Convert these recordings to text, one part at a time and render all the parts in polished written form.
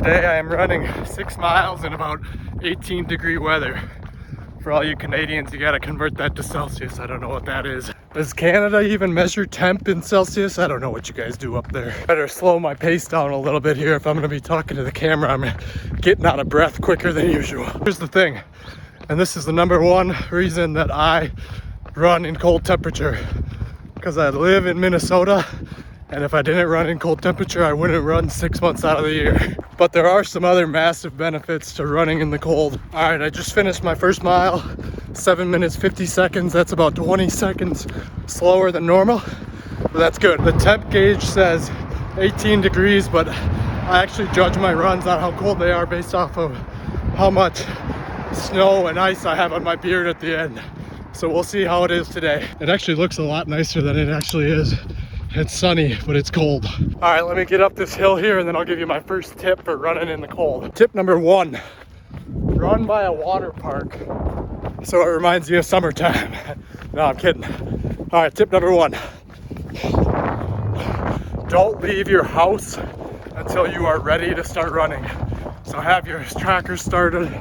Today I am running 6 miles in about 18-degree weather. For all you Canadians, you gotta convert that to Celsius. I don't know what that is. Does Canada even measure temp in Celsius? I don't know what you guys do up there. Better slow my pace down a little bit here if I'm gonna be talking to the camera. I'm getting out of breath quicker than usual. Here's the thing, and this is the number one reason that I run in cold temperature. Because I live in Minnesota, and if I didn't run in cold temperature, I wouldn't run 6 months out of the year. But there are some other massive benefits to running in the cold. All right, I just finished my first mile, 7 minutes, 50 seconds. That's about 20 seconds slower than normal, but that's good. The temp gauge says 18 degrees, but I actually judge my runs on how cold they are based off of how much snow and ice I have on my beard at the end. So we'll see how it is today. It actually looks a lot nicer than it actually is. It's sunny, but it's cold. All right, let me get up this hill here and then I'll give you my first tip for running in the cold. Tip number one, run by a water park so it reminds you of summertime. No, I'm kidding. All right, tip number one, don't leave your house until you are ready to start running. So have your tracker started.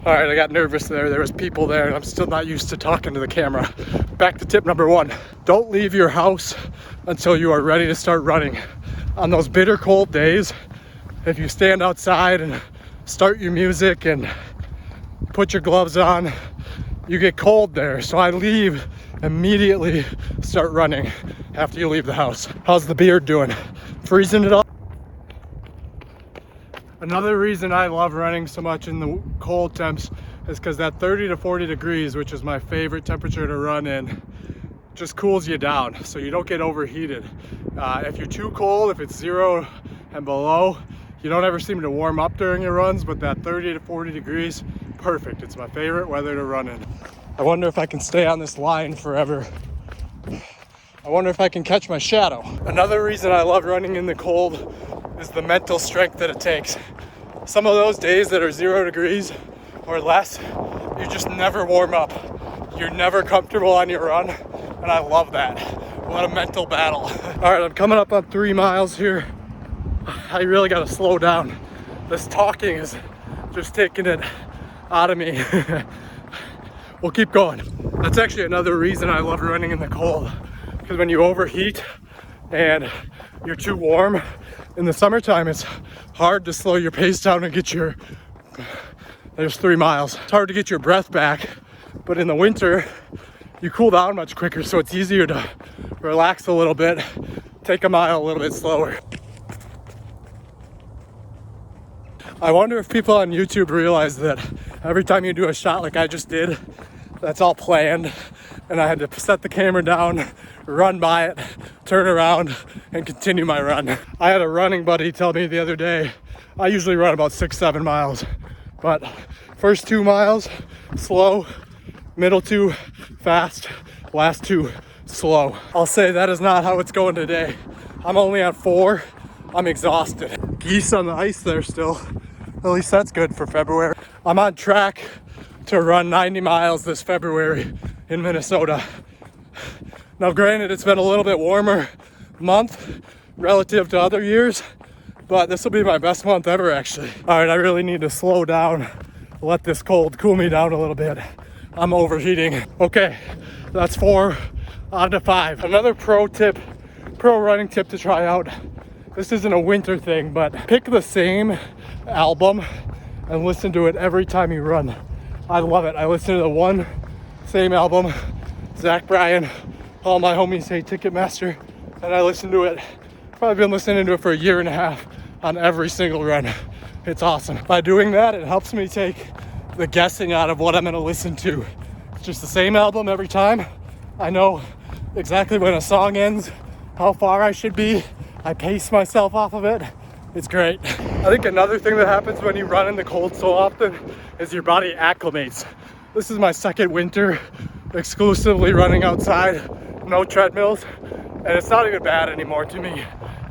All right, I got nervous there. There was people there and I'm still not used to talking to the camera. Back to tip number one. Don't leave your house until you are ready to start running. On those bitter cold days, if you stand outside and start your music and put your gloves on, you get cold there. So I leave immediately, start running after you leave the house. How's the beard doing? Freezing it up? Another reason I love running so much in the cold temps is because that 30 to 40 degrees, which is my favorite temperature to run in, just cools you down so you don't get overheated. If you're too cold, if it's 0 and below, you don't ever seem to warm up during your runs, but that 30 to 40 degrees, perfect. It's my favorite weather to run in. I wonder if I can stay on this line forever. I wonder if I can catch my shadow. Another reason I love running in the cold is the mental strength that it takes. Some of those days that are 0 degrees or less, you just never warm up. You're never comfortable on your run, and I love that. What a mental battle. All right, I'm coming up on 3 miles here. I really gotta slow down. This talking is just taking it out of me. We'll keep going. That's actually another reason I love running in the cold, because when you overheat and you're too warm, in the summertime, it's hard to slow your pace down and get your, there's 3 miles. It's hard to get your breath back, but in the winter, you cool down much quicker, so it's easier to relax a little bit, take a mile a little bit slower. I wonder if people on YouTube realize that every time you do a shot like I just did, that's all planned, and I had to set the camera down, run by it, turn around, and continue my run. I had a running buddy tell me the other day, I usually run about 6-7 miles, but first 2 miles, slow, middle 2, fast, last 2, slow. I'll say that is not how it's going today. I'm only at 4, I'm exhausted. Geese on the ice there still, at least that's good for February. I'm on track to run 90 miles this February in Minnesota. Now granted, it's been a little bit warmer month relative to other years, but this will be my best month ever actually. All right, I really need to slow down, let this cold cool me down a little bit. I'm overheating. Okay, that's 4, on to 5. Another pro running tip to try out. This isn't a winter thing, but pick the same album and listen to it every time you run. I love it. I listen to the same album, Zach Bryan, all my homies say Ticketmaster, and I listen to it. Probably been listening to it for 1.5 years on every single run. It's awesome. By doing that, it helps me take the guessing out of what I'm gonna listen to. It's just the same album every time. I know exactly when a song ends, how far I should be. I pace myself off of it. It's great. I think another thing that happens when you run in the cold so often is your body acclimates. This is my second winter exclusively running outside, no treadmills, and it's not even bad anymore to me.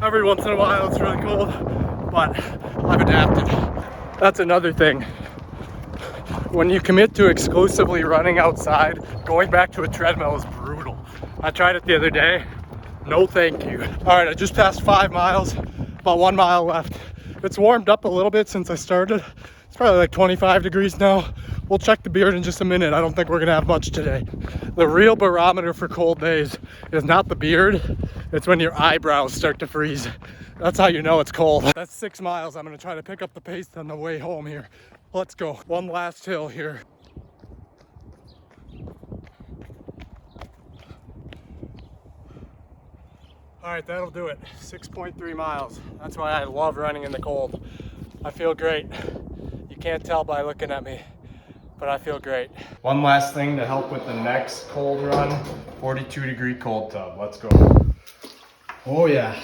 Every once in a while it's really cold, but I've adapted. That's another thing. When you commit to exclusively running outside, going back to a treadmill is brutal. I tried it the other day. No thank you. All right, I just passed 5 miles, about 1 mile left. It's warmed up a little bit since I started. It's probably like 25 degrees now. We'll check the beard in just a minute. I don't think we're gonna have much today. The real barometer for cold days is not the beard, it's when your eyebrows start to freeze. That's how you know it's cold. That's 6 miles. I'm gonna try to pick up the pace on the way home here. Let's go. One last hill here. All right, that'll do it. 6.3 miles. That's why I love running in the cold. I feel great. You can't tell by looking at me, but I feel great. One last thing to help with the next cold run, 42-degree cold tub. Let's go. Oh yeah.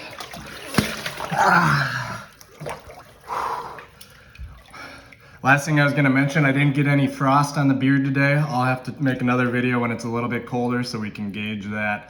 Last thing I was gonna mention, I didn't get any frost on the beard today. I'll have to make another video when it's a little bit colder so we can gauge that.